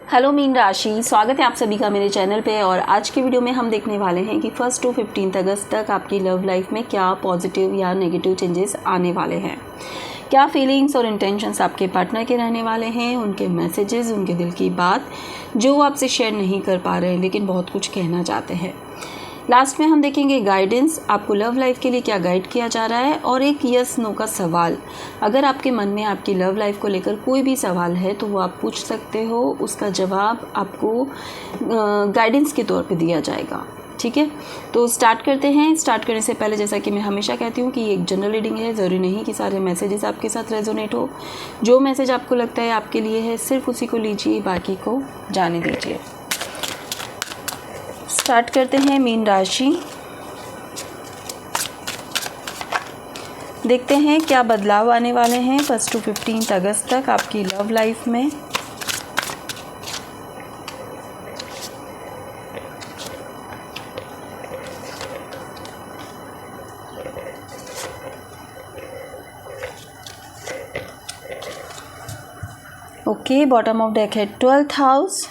Hello mean राशि, स्वागत है आप सभी का मेरे चैनल पे। और आज की वीडियो में हम देखने वाले हैं कि 1 to 15 अगस्त तक आपकी लव लाइफ में क्या पॉजिटिव या नेगेटिव चेंजेस आने वाले हैं, क्या फीलिंग्स और इंटेंशंस आपके पार्टनर के रहने वाले हैं, उनके मैसेजेस, उनके दिल की बात जो वो आपसे शेयर नहीं कर पा रहे हैं लेकिन बहुत कुछ कहना चाहते हैं। लास्ट में हम देखेंगे गाइडेंस, आपको लव लाइफ के लिए क्या गाइड किया जा रहा है, और एक यस नो का सवाल। अगर आपके मन में आपकी लव लाइफ को लेकर कोई भी सवाल है तो वो आप पूछ सकते हो, उसका जवाब आपको गाइडेंस के तौर पे दिया जाएगा। ठीक है, तो स्टार्ट करते हैं। स्टार्ट करने से पहले जैसा कि मैं हमेशा कहती हूँ कि ये एक जनरल रीडिंग है, ज़रूरी नहीं कि सारे मैसेजेस आपके साथ रेजोनेट हो। जो मैसेज आपको लगता है आपके लिए है सिर्फ उसी को लीजिए, बाकी को जाने दीजिए। स्टार्ट करते हैं मीन राशि। देखते हैं क्या बदलाव आने वाले हैं 1 to 15 अगस्त तक आपकी लव लाइफ में। ओके, बॉटम ऑफ डेक है 12th हाउस।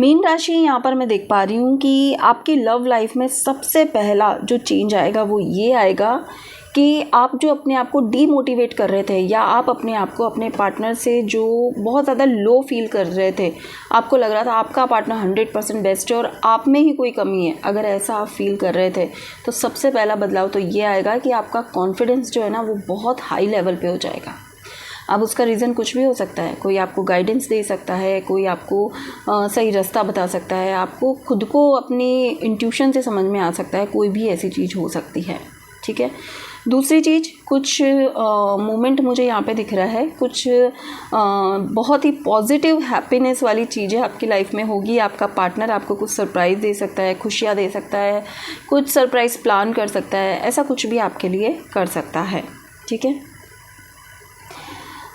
मीन राशि, यहाँ पर मैं देख पा रही हूँ कि आपकी लव लाइफ में सबसे पहला जो चेंज आएगा वो ये आएगा कि आप जो अपने आप को डीमोटिवेट कर रहे थे, या आप अपने आप को अपने पार्टनर से जो बहुत ज़्यादा लो फील कर रहे थे, आपको लग रहा था आपका पार्टनर 100% बेस्ट है और आप में ही कोई कमी है, अगर ऐसा आप फील कर रहे थे तो सबसे पहला बदलाव तो ये आएगा कि आपका कॉन्फिडेंस जो है ना वो बहुत हाई लेवल पे हो जाएगा। अब उसका रीज़न कुछ भी हो सकता है, कोई आपको गाइडेंस दे सकता है, कोई आपको सही रास्ता बता सकता है, आपको खुद को अपनी इंट्यूशन से समझ में आ सकता है, कोई भी ऐसी चीज़ हो सकती है। ठीक है, दूसरी चीज़, कुछ मोमेंट मुझे यहाँ पे दिख रहा है, कुछ बहुत ही पॉजिटिव हैप्पीनेस वाली चीज़ें आपकी लाइफ में होगी। आपका पार्टनर आपको कुछ सरप्राइज़ दे सकता है, खुशियाँ दे सकता है, कुछ सरप्राइज़ प्लान कर सकता है, ऐसा कुछ भी आपके लिए कर सकता है। ठीक है,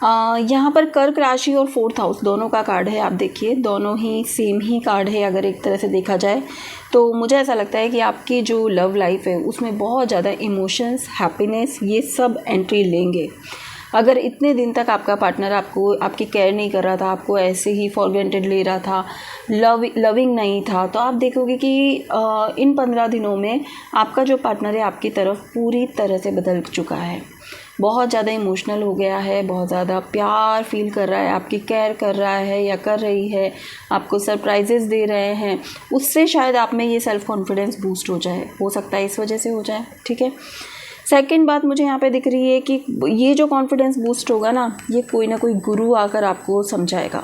यहाँ पर कर्क राशि और 4th हाउस दोनों का कार्ड है। आप देखिए, दोनों ही सेम ही कार्ड है अगर एक तरह से देखा जाए तो। मुझे ऐसा लगता है कि आपकी जो लव लाइफ है उसमें बहुत ज़्यादा इमोशंस, हैप्पीनेस, ये सब एंट्री लेंगे। अगर इतने दिन तक आपका पार्टनर आपकी केयर नहीं कर रहा था, आपको ऐसे ही फॉर ग्रांटेड ले रहा था, लविंग नहीं था, तो आप देखोगे कि इन 15 दिनों में आपका जो पार्टनर है आपकी तरफ पूरी तरह से बदल चुका है, बहुत ज़्यादा इमोशनल हो गया है, बहुत ज़्यादा प्यार फील कर रहा है, आपकी केयर कर रहा है या कर रही है, आपको सरप्राइजेस दे रहे हैं। उससे शायद आप में ये सेल्फ़ कॉन्फिडेंस बूस्ट हो जाए, हो सकता है इस वजह से हो जाए। ठीक है, सेकंड बात मुझे यहाँ पे दिख रही है कि ये जो कॉन्फिडेंस बूस्ट होगा ना, ये कोई ना कोई गुरु आकर आपको समझाएगा,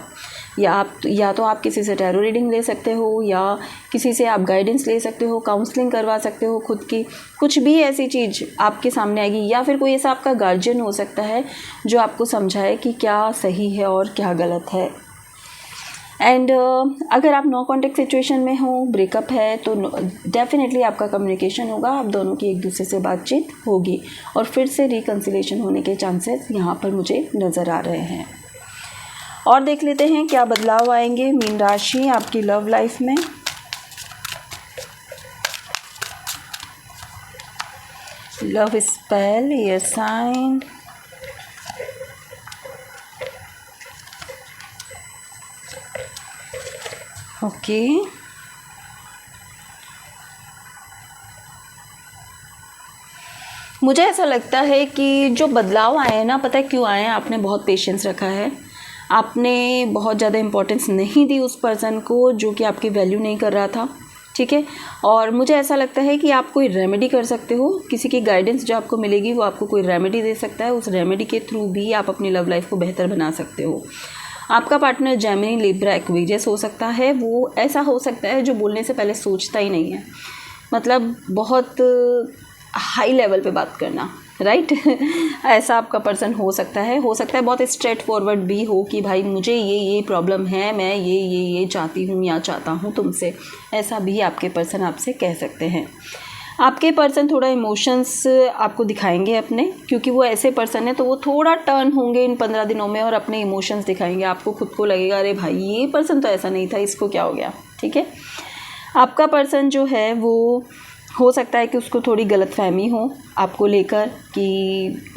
या तो आप किसी से टैरो रीडिंग ले सकते हो, या किसी से आप गाइडेंस ले सकते हो, काउंसलिंग करवा सकते हो खुद की, कुछ भी ऐसी चीज़ आपके सामने आएगी, या फिर कोई ऐसा आपका गार्जियन हो सकता है जो आपको समझाए कि क्या सही है और क्या गलत है। एंड अगर आप नो कॉन्टेक्ट सिचुएशन में हो, ब्रेकअप है, तो डेफिनेटली आपका कम्युनिकेशन होगा, आप दोनों की एक दूसरे से बातचीत होगी और फिर से रिकन्सिलेशन होने के चांसेस यहाँ पर मुझे नज़र आ रहे हैं। और देख लेते हैं क्या बदलाव आएंगे मीन राशि आपकी लव लाइफ में। Love spell, air sign, okay, मुझे ऐसा लगता है कि जो बदलाव आए हैं ना, पता है क्यों आए हैं? आपने बहुत पेशेंस रखा है, आपने बहुत ज़्यादा इम्पोर्टेंस नहीं दी उस पर्सन को जो कि आपकी वैल्यू नहीं कर रहा था। ठीक है, और मुझे ऐसा लगता है कि आप कोई रेमेडी कर सकते हो, किसी की गाइडेंस जो आपको मिलेगी वो आपको कोई रेमेडी दे सकता है, उस रेमेडी के थ्रू भी आप अपनी लव लाइफ को बेहतर बना सकते हो। आपका पार्टनर जेमिनी, लिब्रा, एक्वेरियस हो सकता है, वो ऐसा हो सकता है जो बोलने से पहले सोचता ही नहीं है, मतलब बहुत हाई लेवल पे बात करना, राइट ऐसा आपका पर्सन हो सकता है बहुत स्ट्रेट फॉरवर्ड भी हो कि भाई मुझे ये प्रॉब्लम है, मैं ये चाहती हूँ या चाहता हूँ तुमसे, ऐसा भी आपके पर्सन आपसे कह सकते हैं। आपके पर्सन थोड़ा इमोशंस आपको दिखाएंगे अपने, क्योंकि वो ऐसे पर्सन है तो वो थोड़ा टर्न होंगे इन 15 दिनों में और अपने इमोशंस दिखाएंगे। आपको खुद को लगेगा अरे भाई ये पर्सन तो ऐसा नहीं था, इसको क्या हो गया। ठीक है, आपका पर्सन जो है वो हो सकता है कि उसको थोड़ी गलतफहमी हो आपको लेकर कि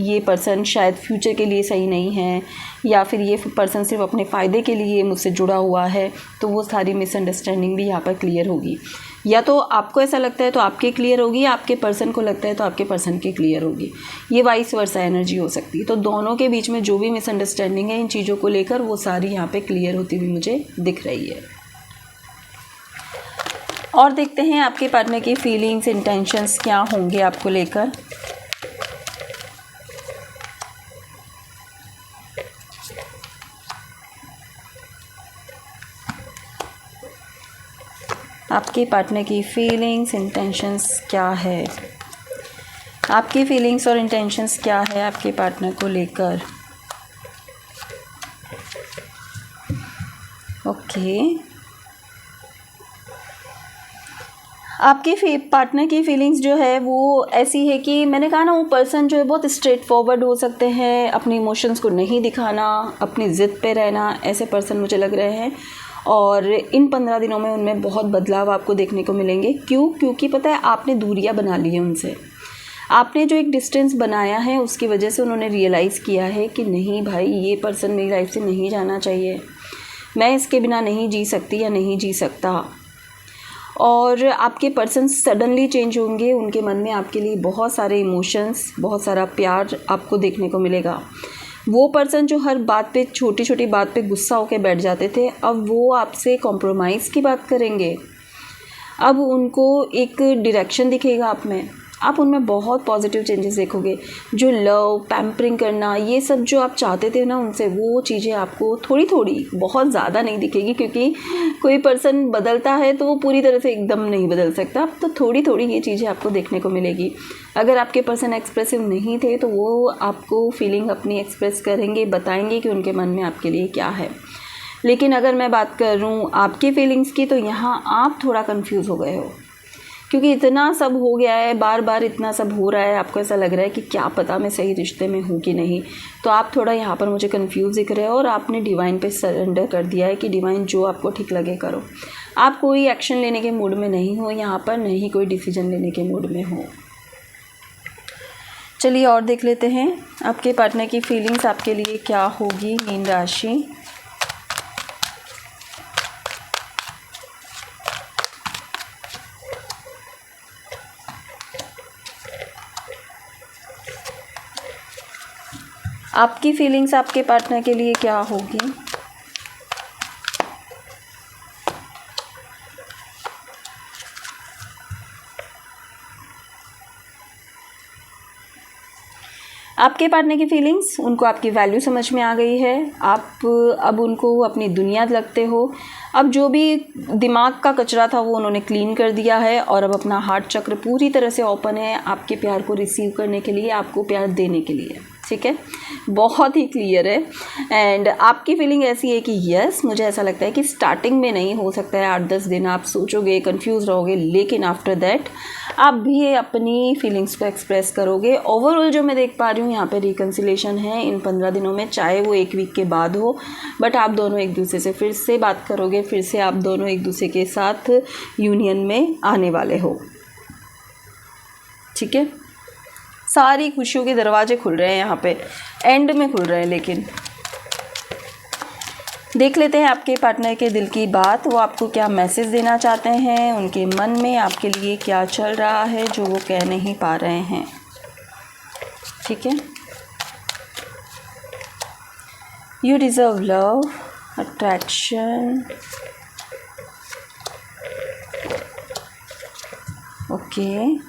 ये पर्सन शायद फ्यूचर के लिए सही नहीं है, या फिर ये पर्सन सिर्फ अपने फ़ायदे के लिए मुझसे जुड़ा हुआ है। तो वो सारी मिसअंडरस्टैंडिंग भी यहाँ पर क्लियर होगी। या तो आपको ऐसा लगता है तो आपके क्लियर होगी, या आपके पर्सन को लगता है तो आपके पर्सन की क्लियर होगी। ये वाइस वर्सा एनर्जी हो सकती है। तो दोनों के बीच में जो भी मिसअंडरस्टैंडिंग है इन चीज़ों को लेकर, वो सारी यहाँ पे क्लियर होती हुई मुझे दिख रही है। और देखते हैं आपके पार्टनर की फीलिंग्स, इंटेंशंस क्या होंगे आपको लेकर। आपके पार्टनर की फीलिंग्स, इंटेंशंस क्या है, आपकी फीलिंग्स और इंटेंशंस क्या है आपके पार्टनर को लेकर। ओके, आपके पार्टनर की फीलिंग्स जो है वो ऐसी है कि मैंने कहा ना, वो पर्सन जो है बहुत स्ट्रेट फॉरवर्ड हो सकते हैं, अपने इमोशंस को नहीं दिखाना, अपनी ज़िद पे रहना, ऐसे पर्सन मुझे लग रहे हैं। और इन 15 दिनों में उनमें बहुत बदलाव आपको देखने को मिलेंगे। क्यों? क्योंकि पता है आपने दूरियां बना ली है उनसे। आपने जो एक डिस्टेंस बनाया है उसकी वजह से उन्होंने रियलाइज़ किया है कि नहीं भाई, ये पर्सन मेरी लाइफ से नहीं जाना चाहिए, मैं इसके बिना नहीं जी सकती या नहीं जी सकता। और आपके पर्सन सडनली चेंज होंगे, उनके मन में आपके लिए बहुत सारे इमोशंस, बहुत सारा प्यार आपको देखने को मिलेगा। वो पर्सन जो हर बात पे, छोटी छोटी बात पे गुस्सा होकर बैठ जाते थे, अब वो आपसे कॉम्प्रोमाइज़ की बात करेंगे। अब उनको एक डायरेक्शन दिखेगा आप में, आप उनमें बहुत पॉजिटिव चेंजेस देखोगे। जो लव, पैम्परिंग करना, ये सब जो आप चाहते थे ना उनसे, वो चीज़ें आपको थोड़ी थोड़ी, बहुत ज़्यादा नहीं दिखेगी, क्योंकि कोई पर्सन बदलता है तो वो पूरी तरह से एकदम नहीं बदल सकता। तो थोड़ी थोड़ी ये चीज़ें आपको देखने को मिलेगी। अगर आपके पर्सन एक्सप्रेसिव नहीं थे तो वो आपको फीलिंग अपनी एक्सप्रेस करेंगे, बताएंगे कि उनके मन में आपके लिए क्या है। लेकिन अगर मैं बात कर रूँ आपकी फीलिंग्स की, तो यहाँ आप थोड़ा कंफ्यूज हो गए हो, क्योंकि इतना सब हो गया है, बार बार इतना सब हो रहा है, आपको ऐसा लग रहा है कि क्या पता मैं सही रिश्ते में हूँ कि नहीं। तो आप थोड़ा यहाँ पर मुझे कंफ्यूज दिख रहे हो, और आपने डिवाइन पे सरेंडर कर दिया है कि डिवाइन जो आपको ठीक लगे करो। आप कोई एक्शन लेने के मूड में नहीं हो यहाँ पर, नहीं कोई डिसीजन लेने के मूड में हो। चलिए और देख लेते हैं आपके पार्टनर की फीलिंग्स आपके लिए क्या होगी। मीन राशि, आपकी फीलिंग्स आपके पार्टनर के लिए क्या होगी। आपके पार्टनर की फीलिंग्स, उनको आपकी वैल्यू समझ में आ गई है। आप अब उनको अपनी दुनिया लगते हो। अब जो भी दिमाग का कचरा था वो उन्होंने क्लीन कर दिया है, और अब अपना हार्ट चक्र पूरी तरह से ओपन है आपके प्यार को रिसीव करने के लिए, आपको प्यार देने के लिए। ठीक है, बहुत ही क्लियर है। एंड आपकी फीलिंग ऐसी है कि यस, मुझे ऐसा लगता है कि स्टार्टिंग में नहीं, हो सकता है 8-10 दिन आप सोचोगे, कंफ्यूज रहोगे, लेकिन आफ्टर दैट आप भी अपनी फीलिंग्स को एक्सप्रेस करोगे। ओवरऑल जो मैं देख पा रही हूँ यहाँ पे रिकन्सिलेशन है इन 15 दिनों में, चाहे वो 1 वीक के बाद हो, बट आप दोनों एक दूसरे से फिर से बात करोगे, फिर से आप दोनों एक दूसरे के साथ यूनियन में आने वाले हो। ठीक है, सारी खुशियों के दरवाजे खुल रहे हैं यहाँ पे, एंड में खुल रहे हैं। लेकिन देख लेते हैं आपके पार्टनर के दिल की बात, वो आपको क्या मैसेज देना चाहते हैं, उनके मन में आपके लिए क्या चल रहा है जो वो कह नहीं पा रहे हैं। ठीक है, you deserve love, attraction. Okay,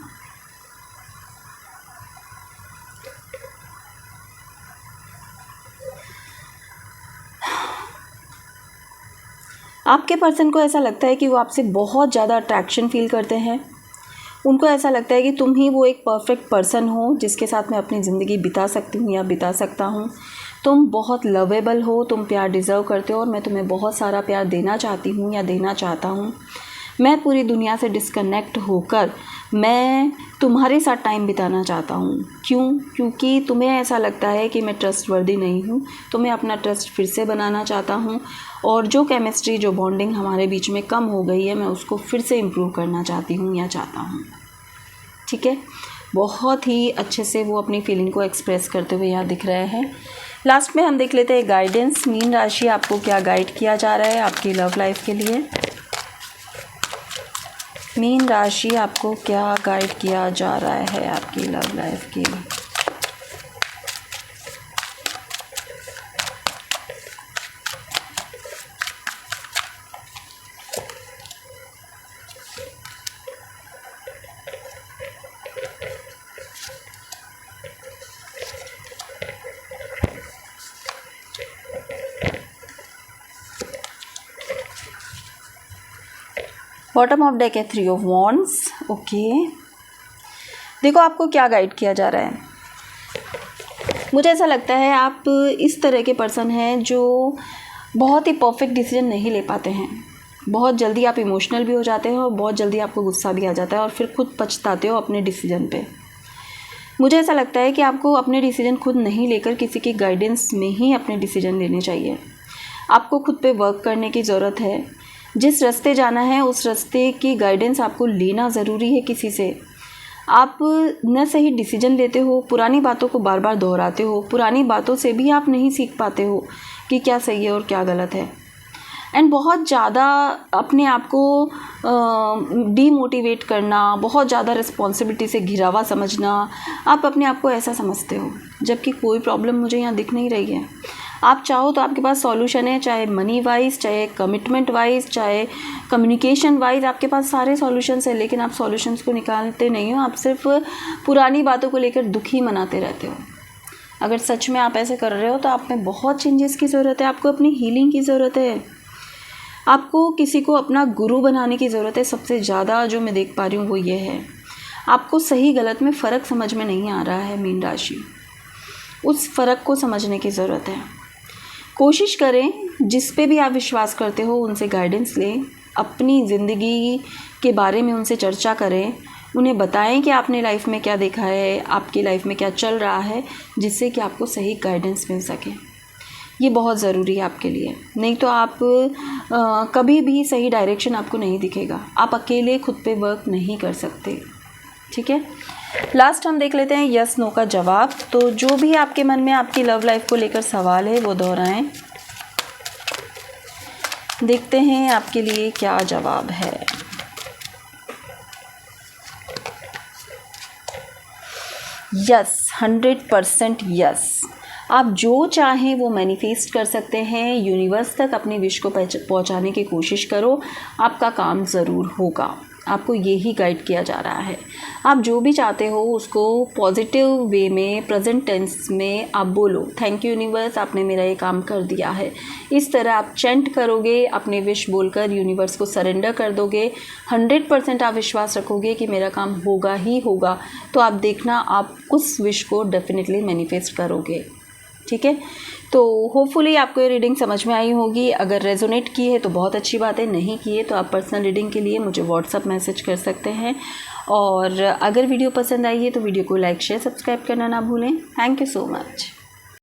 आपके पर्सन को ऐसा लगता है कि वो आपसे बहुत ज़्यादा अट्रैक्शन फील करते हैं। उनको ऐसा लगता है कि तुम ही वो एक परफेक्ट पर्सन हो जिसके साथ मैं अपनी ज़िंदगी बिता सकती हूँ या बिता सकता हूँ। तुम बहुत लवेबल हो, तुम प्यार डिज़र्व करते हो, और मैं तुम्हें बहुत सारा प्यार देना चाहती हूँ या देना चाहता हूँ। मैं पूरी दुनिया से डिस्कनेक्ट होकर मैं तुम्हारे साथ टाइम बिताना चाहता हूँ। क्यों? क्योंकि तुम्हें ऐसा लगता है कि मैं ट्रस्टवर्दी नहीं हूँ, तो मैं अपना ट्रस्ट फिर से बनाना चाहता हूँ, और जो केमिस्ट्री, जो बॉन्डिंग हमारे बीच में कम हो गई है, मैं उसको फिर से इम्प्रूव करना चाहती हूँ या चाहता हूँ। ठीक है, बहुत ही अच्छे से वो अपनी फीलिंग को एक्सप्रेस करते हुए यहाँ दिख रहे हैं। लास्ट में हम देख लेते हैं गाइडेंस, मीन राशि आपको क्या गाइड किया जा रहा है आपकी लव लाइफ के लिए। मीन राशि आपको क्या गाइड किया जा रहा है आपकी लव लाइफ के लिए। बॉटम ऑफ डेक है 3 ऑफ वॉन्ड्स। ओके, देखो आपको क्या गाइड किया जा रहा है। मुझे ऐसा लगता है आप इस तरह के पर्सन हैं जो बहुत ही परफेक्ट डिसीजन नहीं ले पाते हैं। बहुत जल्दी आप इमोशनल भी हो जाते हो और बहुत जल्दी आपको गुस्सा भी आ जाता है और फिर खुद पछताते हो अपने डिसीजन पे। मुझे ऐसा लगता है कि आपको अपने डिसीजन खुद नहीं लेकर किसी की गाइडेंस में ही अपने डिसीजन लेने चाहिए। आपको खुद पे वर्क करने की ज़रूरत है। जिस रास्ते जाना है उस रास्ते की गाइडेंस आपको लेना ज़रूरी है किसी से। आप न सही डिसीजन लेते हो, पुरानी बातों को बार बार दोहराते हो, पुरानी बातों से भी आप नहीं सीख पाते हो कि क्या सही है और क्या गलत है। एंड बहुत ज़्यादा अपने आप को डीमोटिवेट करना, बहुत ज़्यादा रिस्पॉन्सिबिलिटी से घिरा हुआ समझना, आप अपने आप को ऐसा समझते हो, जबकि कोई प्रॉब्लम मुझे यहाँ दिख नहीं रही है। आप चाहो तो आपके पास सॉल्यूशन है, चाहे मनी वाइज, चाहे कमिटमेंट वाइज, चाहे कम्युनिकेशन वाइज, आपके पास सारे सॉल्यूशंस हैं, लेकिन आप सॉल्यूशंस को निकालते नहीं हो। आप सिर्फ पुरानी बातों को लेकर दुखी मनाते रहते हो। अगर सच में आप ऐसे कर रहे हो तो आप में बहुत चेंजेस की ज़रूरत है। आपको अपनी हीलिंग की ज़रूरत है। आपको किसी को अपना गुरु बनाने की ज़रूरत है। सबसे ज़्यादा जो मैं देख पा रही हूँ वो ये है, आपको सही गलत में फ़र्क समझ में नहीं आ रहा है मीन राशि। उस फ़र्क को समझने की ज़रूरत है। कोशिश करें, जिस पे भी आप विश्वास करते हो उनसे गाइडेंस लें, अपनी ज़िंदगी के बारे में उनसे चर्चा करें, उन्हें बताएं कि आपने लाइफ में क्या देखा है, आपकी लाइफ में क्या चल रहा है, जिससे कि आपको सही गाइडेंस मिल सके। ये बहुत ज़रूरी है आपके लिए। नहीं तो आप कभी भी सही डायरेक्शन आपको नहीं दिखेगा। आप अकेले खुद पे वर्क नहीं कर सकते। ठीक है, लास्ट हम देख लेते हैं यस नो का जवाब। तो जो भी आपके मन में आपकी लव लाइफ को लेकर सवाल है वो दोहराएं। देखते हैं आपके लिए क्या जवाब है। Yes, 100% yes. आप जो चाहें वो मैनिफेस्ट कर सकते हैं। यूनिवर्स तक अपनी विश को पहुंचाने की कोशिश करो, आपका काम ज़रूर होगा। आपको यही गाइड किया जा रहा है। आप जो भी चाहते हो उसको पॉजिटिव वे में, प्रेजेंट टेंस में आप बोलो, थैंक यू यूनिवर्स, आपने मेरा ये काम कर दिया है। इस तरह आप चैंट करोगे, अपने विश बोलकर यूनिवर्स को सरेंडर कर दोगे। 100% आप विश्वास रखोगे कि मेरा काम होगा ही होगा। तो आप देखना, आप उस विश को डेफिनेटली मैनिफेस्ट करोगे। ठीक है, तो होपफुली आपको ये रीडिंग समझ में आई होगी। अगर रेजोनेट की है तो बहुत अच्छी बात है, नहीं की है तो आप पर्सनल रीडिंग के लिए मुझे व्हाट्सअप मैसेज कर सकते हैं। और अगर वीडियो पसंद आई है तो वीडियो को लाइक, शेयर, सब्सक्राइब करना ना भूलें। Thank you so much.